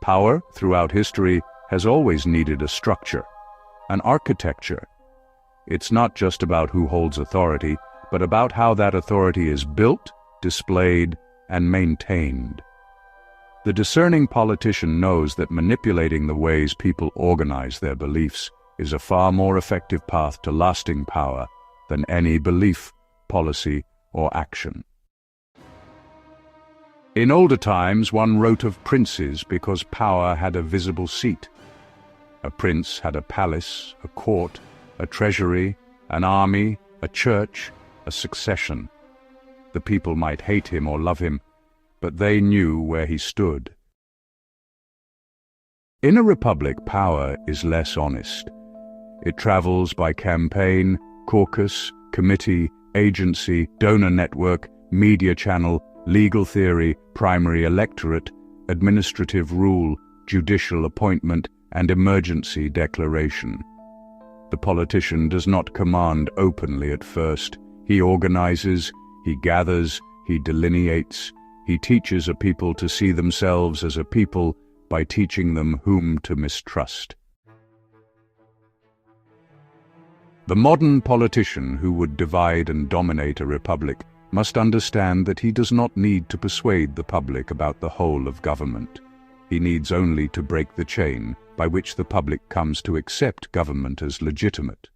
Power, throughout history, has always needed a structure, an architecture. It's not just about who holds authority, but about how that authority is built, displayed, and maintained. The discerning politician knows that manipulating the ways people organize their beliefs is a far more effective path to lasting power than any belief, policy, or action. In older times, one wrote of princes because power had a visible seat. A prince had a palace, a court, a treasury, an army, a church, a succession. The people might hate him or love him, but they knew where he stood. In a republic, power is less honest. It travels by campaign, caucus, committee, agency, donor network, media channel, legal theory, primary electorate, administrative rule, judicial appointment, and emergency declaration. The politician does not command openly at first. He organizes, he gathers, he delineates, he teaches a people to see themselves as a people by teaching them whom to mistrust. The modern politician who would divide and dominate a republic must understand that he does not need to persuade the public about the whole of government. He needs only to break the chain by which the public comes to accept government as legitimate.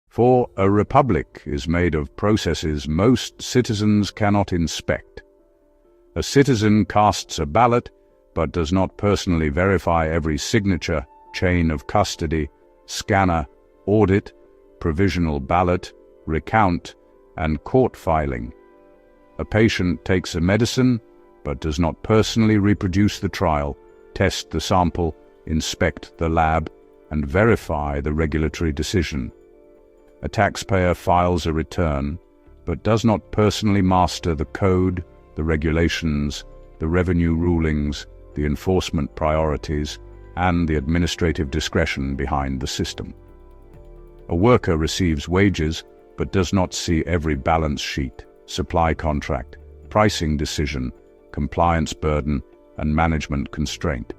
For a republic is made of processes most citizens cannot inspect. A citizen casts a ballot, but does not personally verify every signature, chain of custody, scanner, audit, provisional ballot, recount, and court filing. A patient takes a medicine, but does not personally reproduce the trial, test the sample, inspect the lab, and verify the regulatory decision. A taxpayer files a return, but does not personally master the code, the regulations, the revenue rulings, the enforcement priorities, and the administrative discretion behind the system. A worker receives wages, but does not see every balance sheet, supply contract, pricing decision, compliance burden, and management constraint.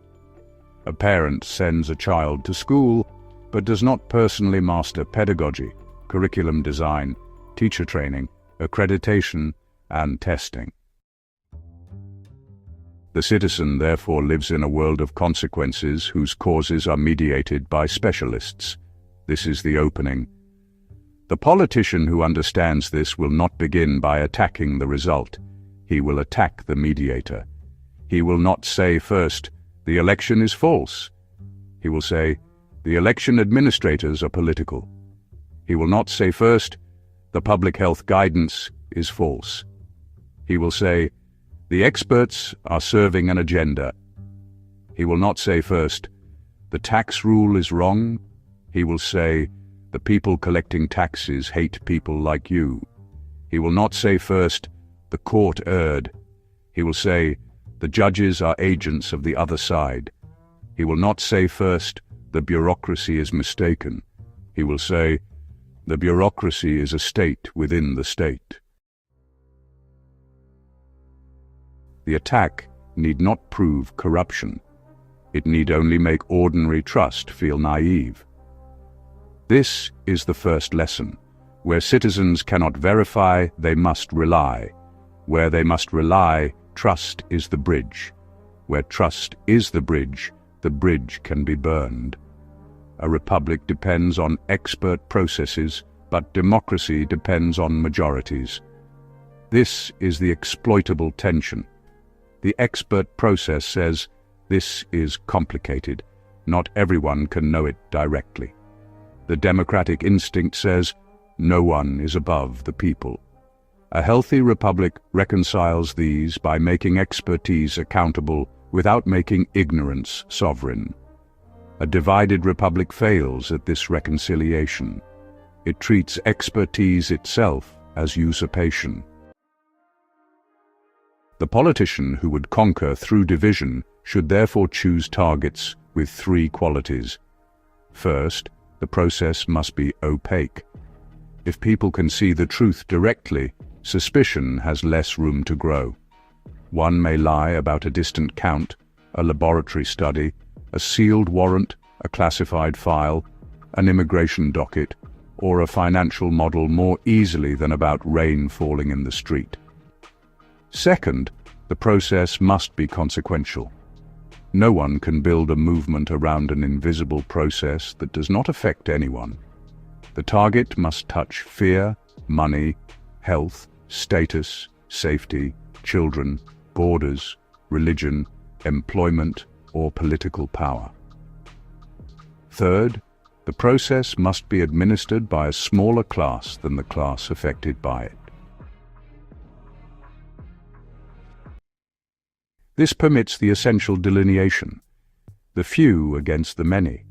A parent sends a child to school, but does not personally master pedagogy, curriculum design, teacher training, accreditation, and testing. The citizen therefore lives in a world of consequences whose causes are mediated by specialists. This is the opening. The politician who understands this will not begin by attacking the result. He will attack the mediator. He will not say first, "The election is false." He will say, "The election administrators are political." He will not say first, "The public health guidance is false." He will say, "The experts are serving an agenda." He will not say first, "The tax rule is wrong." He will say, "The people collecting taxes hate people like you." He will not say first, "The court erred." He will say, "The judges are agents of the other side." He will not say first, "The bureaucracy is mistaken." He will say, "The bureaucracy is a state within the state." The attack need not prove corruption. It need only make ordinary trust feel naive. This is the first lesson. Where citizens cannot verify, they must rely. Where they must rely, trust is the bridge. Where trust is the bridge can be burned. A republic depends on expert processes, but democracy depends on majorities. This is the exploitable tension. The expert process says, "This is complicated. Not everyone can know it directly." The democratic instinct says, "No one is above the people." A healthy republic reconciles these by making expertise accountable without making ignorance sovereign. A divided republic fails at this reconciliation. It treats expertise itself as usurpation. The politician who would conquer through division should therefore choose targets with three qualities. First, the process must be opaque. If people can see the truth directly, suspicion has less room to grow. One may lie about a distant count, a laboratory study, a sealed warrant, a classified file, an immigration docket, or a financial model more easily than about rain falling in the street. Second, the process must be consequential. No one can build a movement around an invisible process that does not affect anyone. The target must touch fear, money, health, status, safety, children, borders, religion, employment, or political power. Third, the process must be administered by a smaller class than the class affected by it. This permits the essential delineation: the few against the many,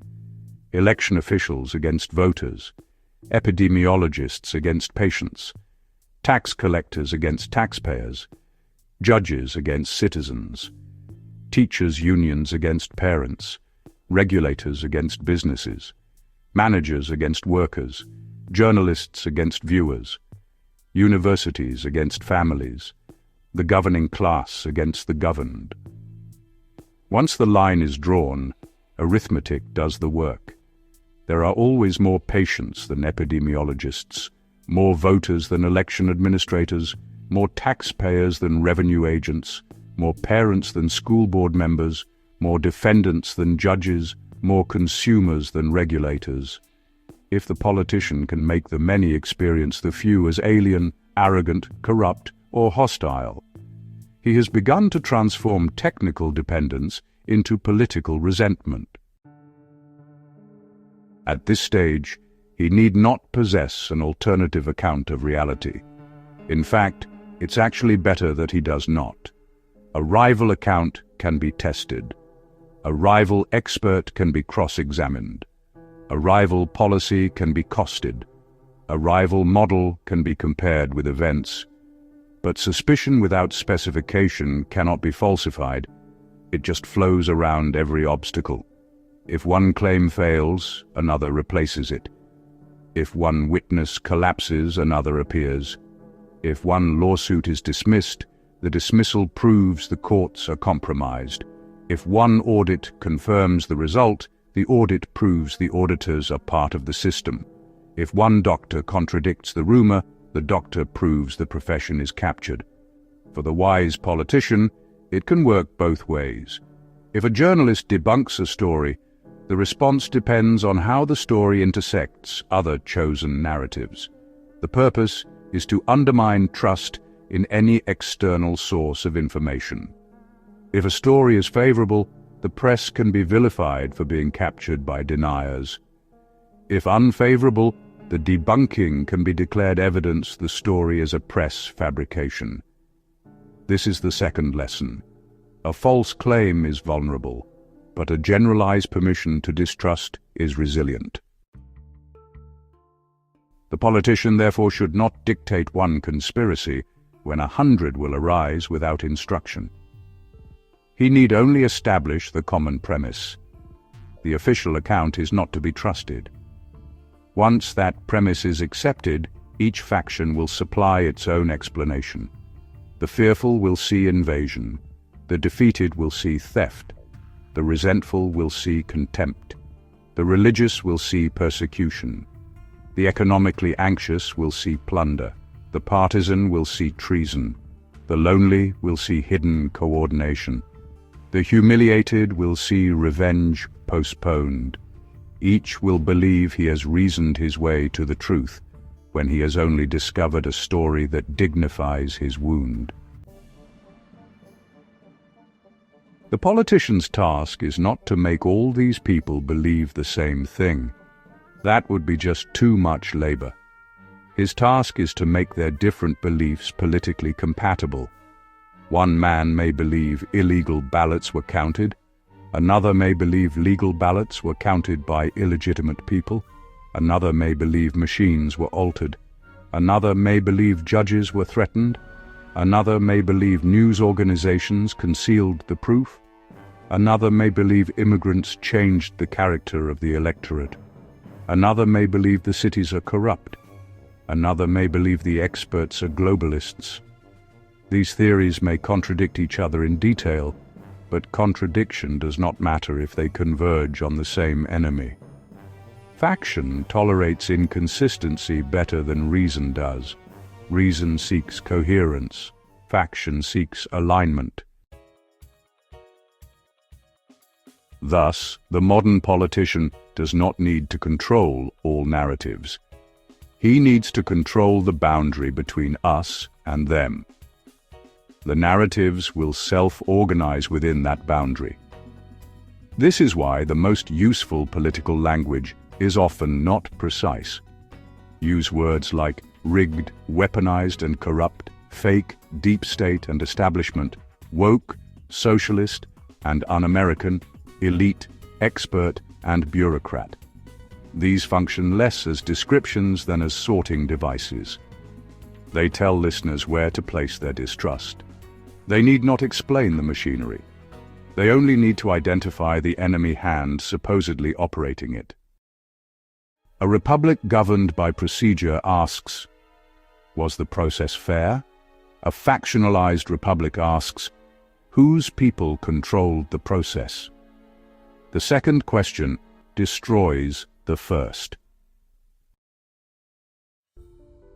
election officials against voters, epidemiologists against patients, tax collectors against taxpayers, judges against citizens, teachers' unions against parents, regulators against businesses, managers against workers, journalists against viewers, universities against families, the governing class against the governed. Once the line is drawn, arithmetic does the work. There are always more patients than epidemiologists, more voters than election administrators, more taxpayers than revenue agents, more parents than school board members, more defendants than judges, more consumers than regulators. If the politician can make the many experience the few as alien, arrogant, corrupt, or hostile, he has begun to transform technical dependence into political resentment. At this stage, he need not possess an alternative account of reality. In fact, it's actually better that he does not. A rival account can be tested. A rival expert can be cross-examined. A rival policy can be costed. A rival model can be compared with events. But suspicion without specification cannot be falsified. It just flows around every obstacle. If one claim fails, another replaces it. If one witness collapses, another appears. If one lawsuit is dismissed, the dismissal proves the courts are compromised. If one audit confirms the result, the audit proves the auditors are part of the system. If one doctor contradicts the rumor, the doctor proves the profession is captured. For the wise politician, it can work both ways. If a journalist debunks a story, the response depends on how the story intersects other chosen narratives. The purpose is to undermine trust in any external source of information. If a story is favorable, the press can be vilified for being captured by deniers. If unfavorable, the debunking can be declared evidence the story is a press fabrication. This is the second lesson. A false claim is vulnerable, but a generalized permission to distrust is resilient. The politician therefore should not dictate one conspiracy when 100 will arise without instruction. He need only establish the common premise. The official account is not to be trusted. Once that premise is accepted, each faction will supply its own explanation. The fearful will see invasion. The defeated will see theft. The resentful will see contempt. The religious will see persecution. The economically anxious will see plunder. The partisan will see treason. The lonely will see hidden coordination. The humiliated will see revenge postponed. Each will believe he has reasoned his way to the truth when he has only discovered a story that dignifies his wound. The politician's task is not to make all these people believe the same thing. That would be just too much labor. His task is to make their different beliefs politically compatible. One man may believe illegal ballots were counted. Another may believe legal ballots were counted by illegitimate people. Another may believe machines were altered. Another may believe judges were threatened. Another may believe news organizations concealed the proof. Another may believe immigrants changed the character of the electorate. Another may believe the cities are corrupt. Another may believe the experts are globalists. These theories may contradict each other in detail, but contradiction does not matter if they converge on the same enemy. Faction tolerates inconsistency better than reason does. Reason seeks coherence. Faction seeks alignment. Thus, the modern politician does not need to control all narratives. He needs to control the boundary between us and them. The narratives will self-organize within that boundary. This is why the most useful political language is often not precise. Use words like rigged, weaponized and corrupt, fake, deep state and establishment, woke, socialist and un-American, elite, expert and bureaucrat. These function less as descriptions than as sorting devices. They tell listeners where to place their distrust. They need not explain the machinery. They only need to identify the enemy hand supposedly operating it. A republic governed by procedure asks, was the process fair? A factionalized republic asks, whose people controlled the process? The second question destroys the first.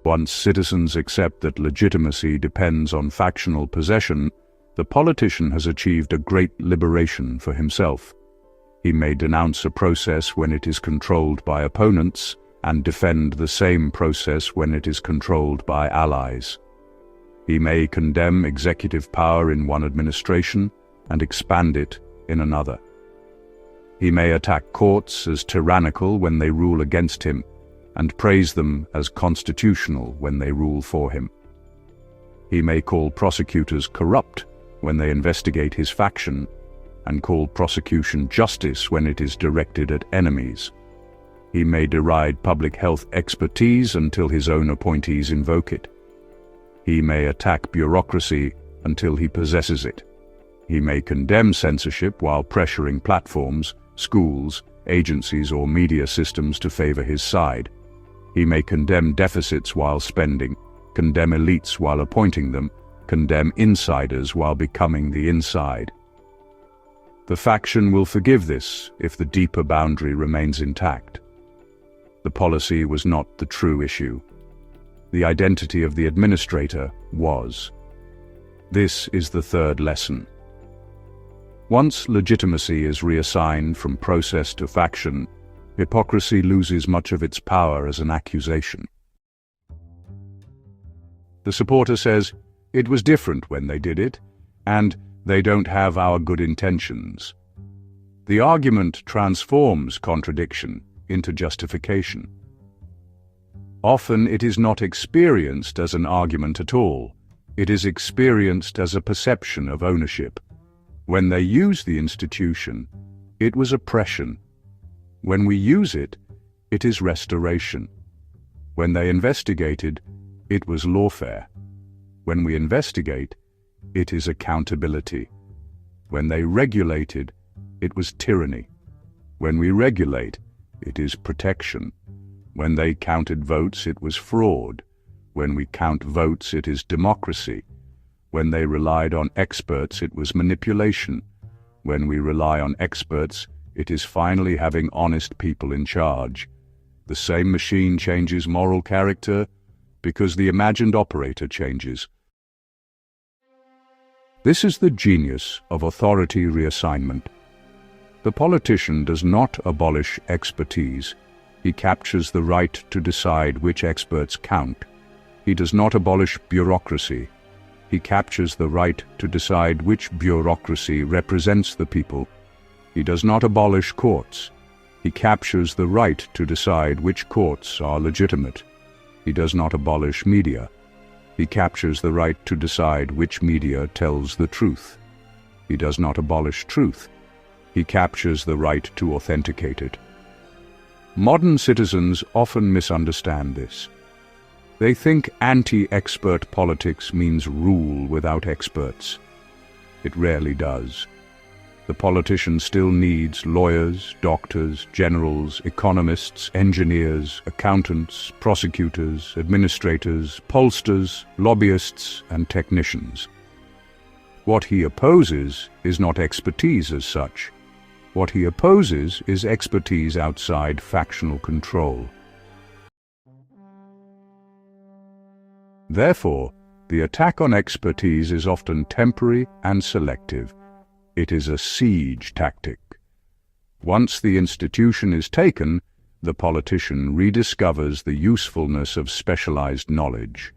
Once citizens accept that legitimacy depends on factional possession, the politician has achieved a great liberation for himself. He may denounce a process when it is controlled by opponents and defend the same process when it is controlled by allies. He may condemn executive power in one administration and expand it in another. He may attack courts as tyrannical when they rule against him and praise them as constitutional when they rule for him. He may call prosecutors corrupt when they investigate his faction and call prosecution justice when it is directed at enemies. He may deride public health expertise until his own appointees invoke it. He may attack bureaucracy until he possesses it. He may condemn censorship while pressuring platforms, schools, agencies or media systems to favor his side. He may condemn deficits while spending, condemn elites while appointing them, condemn insiders while becoming the inside. The faction will forgive this if the deeper boundary remains intact. The policy was not the true issue. The identity of the administrator was. This is the third lesson. Once legitimacy is reassigned from process to faction, hypocrisy loses much of its power as an accusation. The supporter says, "It was different when they did it, and they don't have our good intentions." The argument transforms contradiction into justification. Often it is not experienced as an argument at all. It is experienced as a perception of ownership. When they use the institution, it was oppression. When we use it, it is restoration. When they investigated, it was lawfare. When we investigate, it is accountability. When they regulated, it was tyranny. When we regulate, it is protection. When they counted votes, it was fraud. When we count votes, it is democracy. When they relied on experts, it was manipulation. When we rely on experts, it is finally having honest people in charge. The same machine changes moral character because the imagined operator changes. This is the genius of authority reassignment. The politician does not abolish expertise. He captures the right to decide which experts count. He does not abolish bureaucracy. He captures the right to decide which bureaucracy represents the people. He does not abolish courts. He captures the right to decide which courts are legitimate. He does not abolish media. He captures the right to decide which media tells the truth. He does not abolish truth. He captures the right to authenticate it. Modern citizens often misunderstand this. They think anti-expert politics means rule without experts. It rarely does. The politician still needs lawyers, doctors, generals, economists, engineers, accountants, prosecutors, administrators, pollsters, lobbyists, and technicians. What he opposes is not expertise as such. What he opposes is expertise outside factional control. Therefore, the attack on expertise is often temporary and selective. It is a siege tactic. Once the institution is taken, the politician rediscovers the usefulness of specialized knowledge.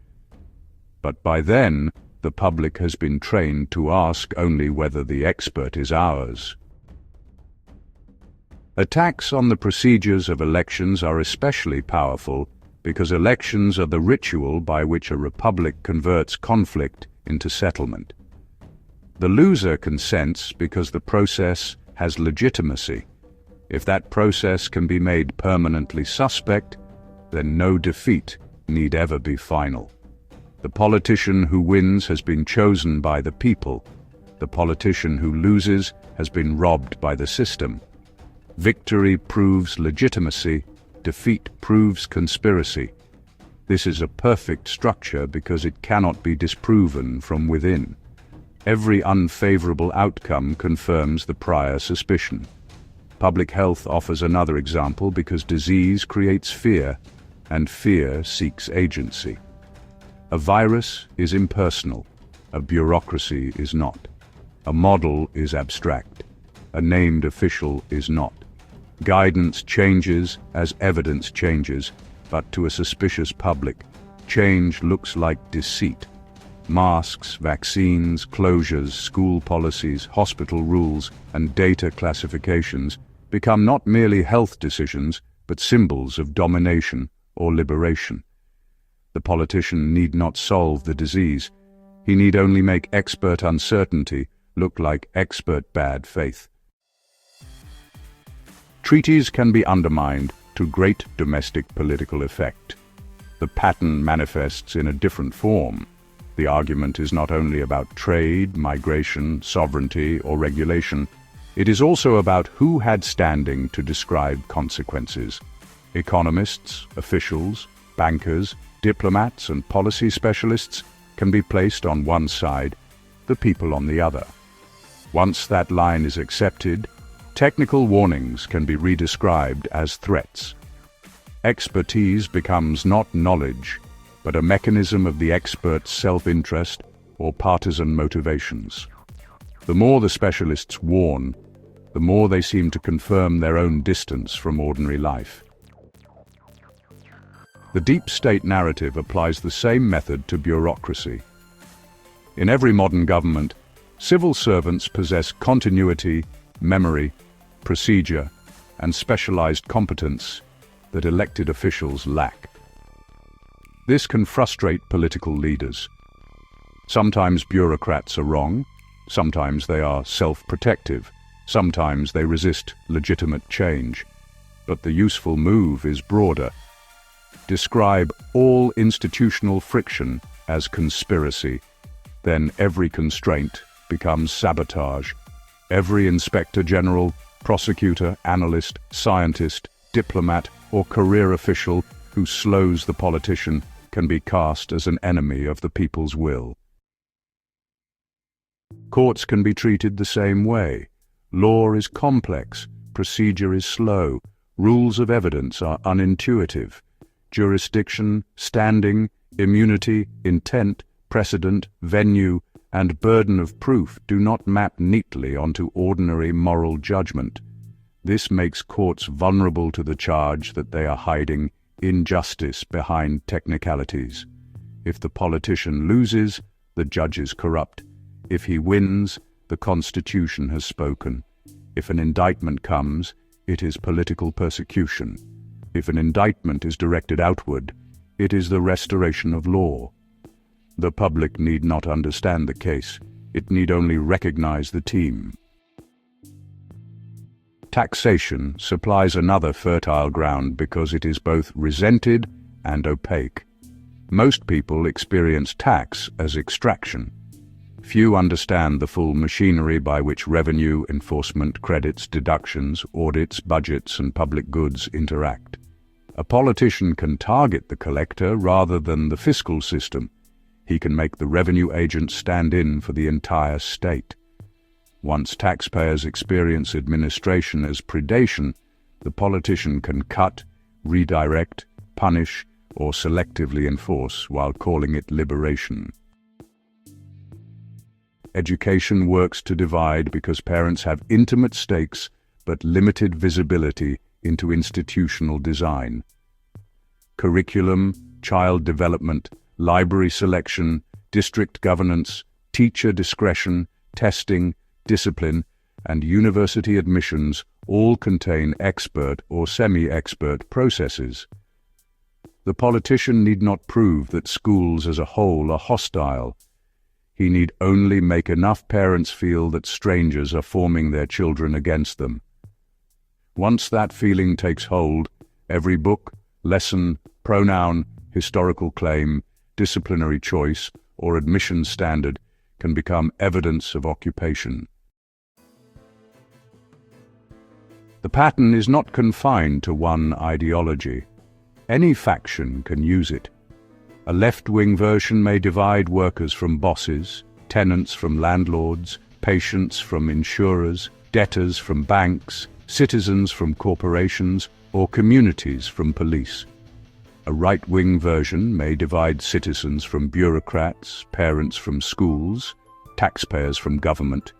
But by then, the public has been trained to ask only whether the expert is ours. Attacks on the procedures of elections are especially powerful because elections are the ritual by which a republic converts conflict into settlement. The loser consents because the process has legitimacy. If that process can be made permanently suspect, then no defeat need ever be final. The politician who wins has been chosen by the people. The politician who loses has been robbed by the system. Victory proves legitimacy, defeat proves conspiracy. This is a perfect structure because it cannot be disproven from within. Every unfavorable outcome confirms the prior suspicion. Public health offers another example because disease creates fear, and fear seeks agency. A virus is impersonal, a bureaucracy is not. A model is abstract, a named official is not. Guidance changes as evidence changes, but to a suspicious public, change looks like deceit. Masks, vaccines, closures, school policies, hospital rules, and data classifications become not merely health decisions, but symbols of domination or liberation. The politician need not solve the disease. He need only make expert uncertainty look like expert bad faith. Treaties can be undermined to great domestic political effect. The pattern manifests in a different form. The argument is not only about trade, migration, sovereignty, or regulation. It is also about who had standing to describe consequences. Economists, officials, bankers, diplomats, and policy specialists can be placed on one side, the people on the other. Once that line is accepted, technical warnings can be redescribed as threats. Expertise becomes not knowledge, but a mechanism of the expert's self-interest or partisan motivations. The more the specialists warn, the more they seem to confirm their own distance from ordinary life. The deep state narrative applies the same method to bureaucracy. In every modern government, civil servants possess continuity, memory, procedure, and specialized competence that elected officials lack. This can frustrate political leaders. Sometimes bureaucrats are wrong, sometimes they are self-protective, sometimes they resist legitimate change. But the useful move is broader. Describe all institutional friction as conspiracy, then every constraint becomes sabotage. Every inspector general, prosecutor, analyst, scientist, diplomat, or career official who slows the politician can be cast as an enemy of the people's will. Courts can be treated the same way. Law is complex, procedure is slow, rules of evidence are unintuitive. Jurisdiction, standing, immunity, intent, precedent, venue, and burden of proof do not map neatly onto ordinary moral judgment. This makes courts vulnerable to the charge that they are hiding injustice behind technicalities. If the politician loses, the judge is corrupt. If he wins, the Constitution has spoken. If an indictment comes, it is political persecution. If an indictment is directed outward, it is the restoration of law. The public need not understand the case. It need only recognize the team. Taxation supplies another fertile ground because it is both resented and opaque. Most people experience tax as extraction. Few understand the full machinery by which revenue, enforcement, credits, deductions, audits, budgets, and public goods interact. A politician can target the collector rather than the fiscal system. He can make the revenue agent stand in for the entire state. Once taxpayers experience administration as predation, the politician can cut, redirect, punish, or selectively enforce while calling it liberation. Education works to divide because parents have intimate stakes but limited visibility into institutional design. Curriculum, child development, library selection, district governance, teacher discretion, testing, discipline, and university admissions all contain expert or semi-expert processes. The politician need not prove that schools as a whole are hostile. He need only make enough parents feel that strangers are forming their children against them. Once that feeling takes hold, every book, lesson, pronoun, historical claim, disciplinary choice, or admission standard can become evidence of occupation. The pattern is not confined to one ideology. Any faction can use it. A left-wing version may divide workers from bosses, tenants from landlords, patients from insurers, debtors from banks, citizens from corporations, or communities from police. A right-wing version may divide citizens from bureaucrats, parents from schools, taxpayers from government,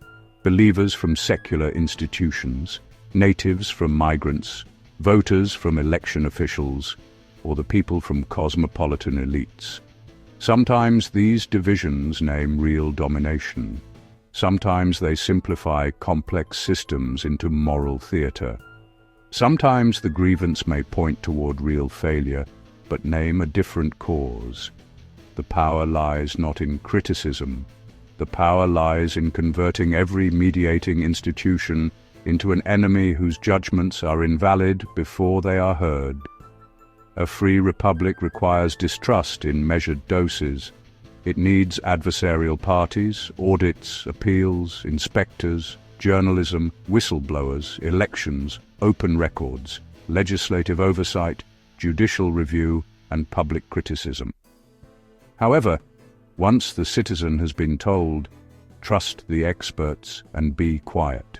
believers from secular institutions, natives from migrants, voters from election officials, or the people from cosmopolitan elites. Sometimes these divisions name real domination. Sometimes they simplify complex systems into moral theater. Sometimes the grievance may point toward real failure, but name a different cause. The power lies not in criticism. The power lies in converting every mediating institution into an enemy whose judgments are invalid before they are heard. A free republic requires distrust in measured doses. It needs adversarial parties, audits, appeals, inspectors, journalism, whistleblowers, elections, open records, legislative oversight, judicial review, and public criticism. However, once the citizen has been told, trust the experts and be quiet,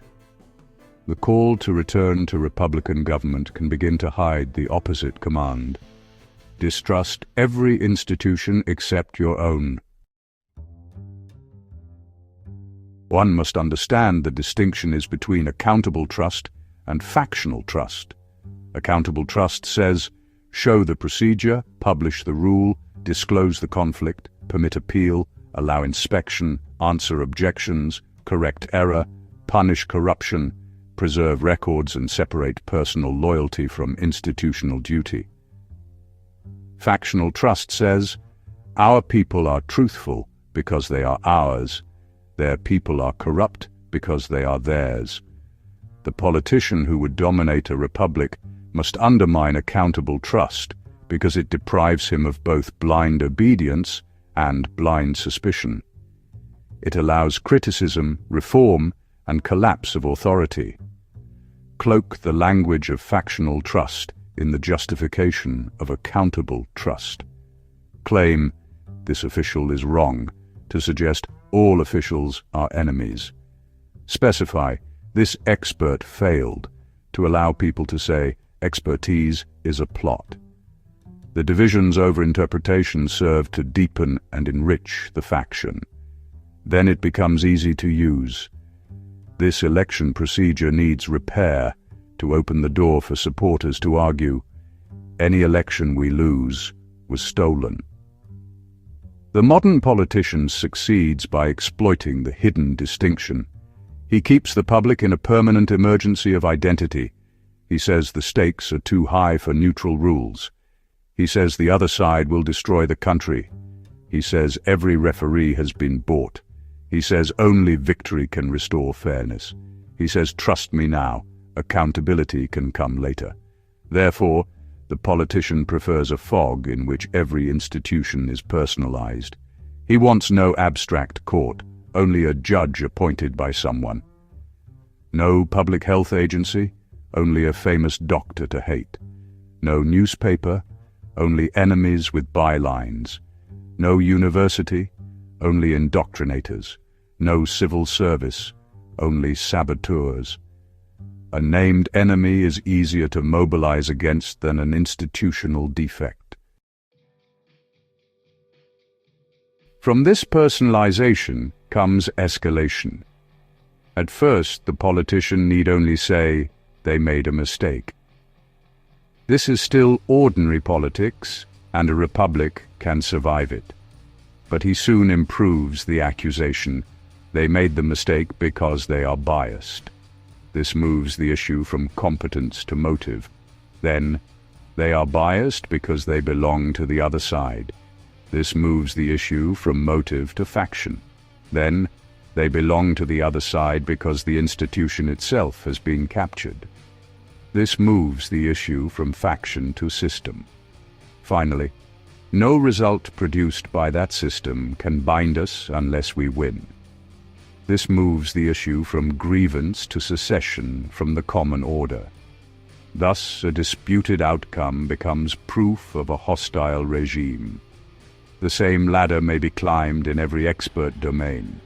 the call to return to Republican government can begin to hide the opposite command. Distrust every institution except your own. One must understand the distinction is between accountable trust and factional trust. Accountable trust says, show the procedure, publish the rule, disclose the conflict, permit appeal, allow inspection, answer objections, correct error, punish corruption, preserve records, and separate personal loyalty from institutional duty. Factional trust says, our people are truthful because they are ours. Their people are corrupt because they are theirs. The politician who would dominate a republic must undermine accountable trust because it deprives him of both blind obedience and blind suspicion. It allows criticism, reform, and collapse of authority. Cloak the language of factional trust in the justification of accountable trust. Claim, this official is wrong, to suggest all officials are enemies. Specify, this expert failed, to allow people to say, expertise is a plot. The divisions over interpretation serve to deepen and enrich the faction. Then it becomes easy to use. This election procedure needs repair to open the door for supporters to argue, any election we lose was stolen. The modern politician succeeds by exploiting the hidden distinction. He keeps the public in a permanent emergency of identity. He says the stakes are too high for neutral rules. He says the other side will destroy the country. He says every referee has been bought. He says only victory can restore fairness. He says, trust me now, accountability can come later. Therefore, the politician prefers a fog in which every institution is personalized. He wants no abstract court, only a judge appointed by someone. No public health agency, only a famous doctor to hate. No newspaper, only enemies with bylines. No university, only indoctrinators. No civil service, only saboteurs. A named enemy is easier to mobilize against than an institutional defect. From this personalization comes escalation. At first, the politician need only say they made a mistake. This is still ordinary politics, and a republic can survive it. But he soon improves the accusation. They made the mistake because they are biased. This moves the issue from competence to motive. Then, they are biased because they belong to the other side. This moves the issue from motive to faction. Then, they belong to the other side because the institution itself has been captured. This moves the issue from faction to system. Finally, no result produced by that system can bind us unless we win. This moves the issue from grievance to secession from the common order. Thus, a disputed outcome becomes proof of a hostile regime. The same ladder may be climbed in every expert domain.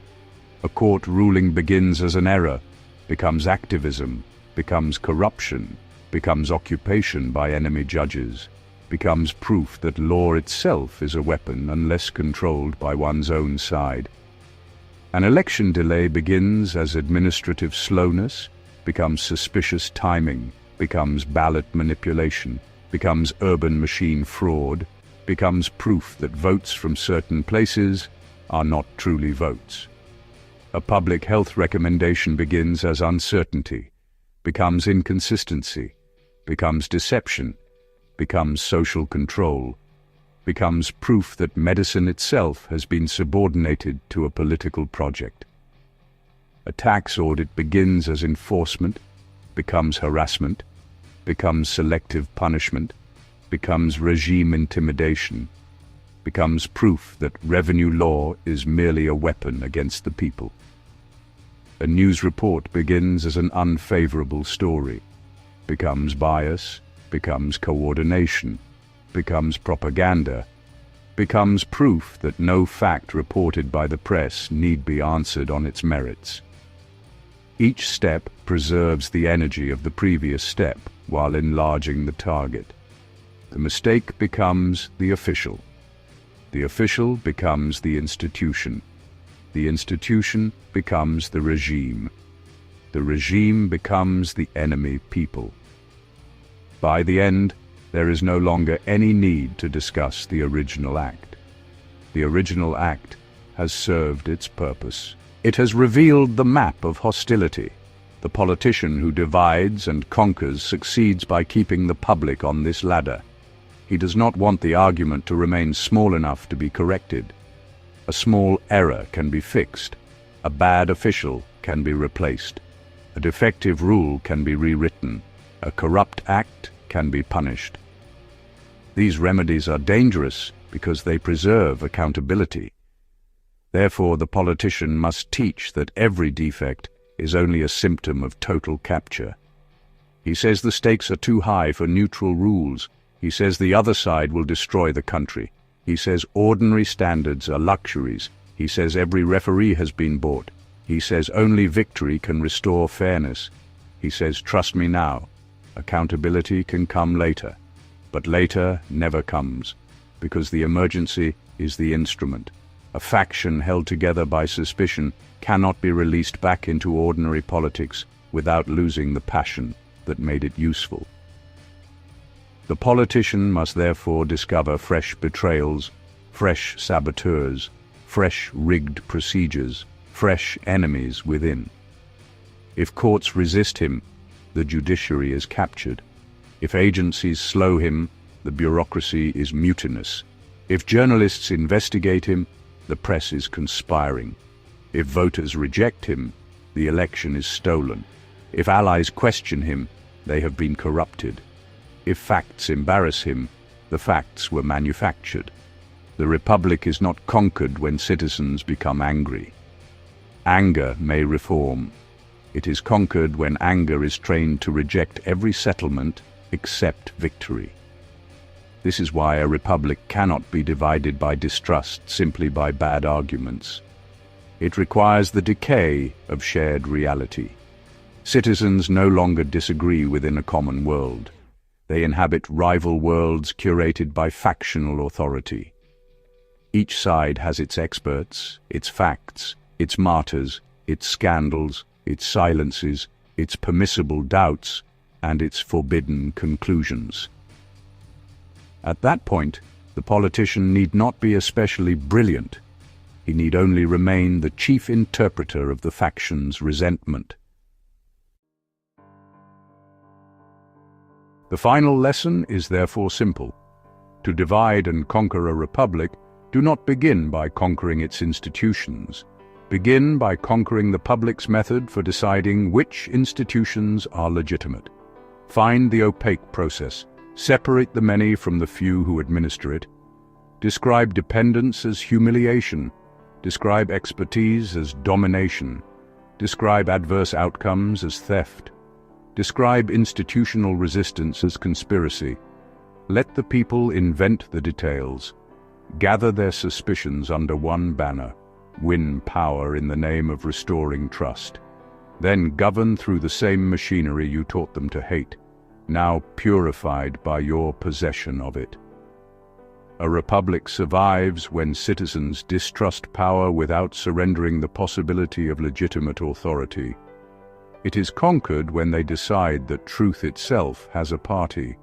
A court ruling begins as an error, becomes activism, becomes corruption, becomes occupation by enemy judges, becomes proof that law itself is a weapon unless controlled by one's own side. An election delay begins as administrative slowness, becomes suspicious timing, becomes ballot manipulation, becomes urban machine fraud, becomes proof that votes from certain places are not truly votes. A public health recommendation begins as uncertainty, becomes inconsistency, becomes deception, becomes social control, becomes proof that medicine itself has been subordinated to a political project. A tax audit begins as enforcement, becomes harassment, becomes selective punishment, becomes regime intimidation, becomes proof that revenue law is merely a weapon against the people. A news report begins as an unfavorable story, becomes bias, becomes coordination, becomes propaganda, becomes proof that no fact reported by the press need be answered on its merits. Each step preserves the energy of the previous step while enlarging the target. The mistake becomes the official. The official becomes the institution. The institution becomes the regime. The regime becomes the enemy people. By the end, there is no longer any need to discuss the original act. The original act has served its purpose. It has revealed the map of hostility. The politician who divides and conquers succeeds by keeping the public on this ladder. He does not want the argument to remain small enough to be corrected. A small error can be fixed. A bad official can be replaced. A defective rule can be rewritten. A corrupt act can be punished. These remedies are dangerous because they preserve accountability. Therefore, the politician must teach that every defect is only a symptom of total capture. He says the stakes are too high for neutral rules. He says the other side will destroy the country. He says ordinary standards are luxuries. He says every referee has been bought. He says only victory can restore fairness. He says, trust me now. Accountability can come later. But later never comes, because the emergency is the instrument. A faction held together by suspicion cannot be released back into ordinary politics without losing the passion that made it useful. The politician must therefore discover fresh betrayals, fresh saboteurs, fresh rigged procedures, fresh enemies within. If courts resist him, the judiciary is captured. If agencies slow him, the bureaucracy is mutinous. If journalists investigate him, the press is conspiring. If voters reject him, the election is stolen. If allies question him, they have been corrupted. If facts embarrass him, the facts were manufactured. The republic is not conquered when citizens become angry. Anger may reform. It is conquered when anger is trained to reject every settlement except victory. This is why a republic cannot be divided by distrust simply by bad arguments. It requires the decay of shared reality. Citizens no longer disagree within a common world. They inhabit rival worlds curated by factional authority. Each side has its experts, its facts, its martyrs, its scandals, its silences, its permissible doubts, and its forbidden conclusions. At that point, the politician need not be especially brilliant. He need only remain the chief interpreter of the faction's resentment. The final lesson is therefore simple. To divide and conquer a republic, do not begin by conquering its institutions. Begin by conquering the public's method for deciding which institutions are legitimate. Find the opaque process. Separate the many from the few who administer it. Describe dependence as humiliation. Describe expertise as domination. Describe adverse outcomes as theft. Describe institutional resistance as conspiracy. Let the people invent the details. Gather their suspicions under one banner. Win power in the name of restoring trust. Then govern through the same machinery you taught them to hate, now purified by your possession of it. A republic survives when citizens distrust power without surrendering the possibility of legitimate authority. It is conquered when they decide that truth itself has a party.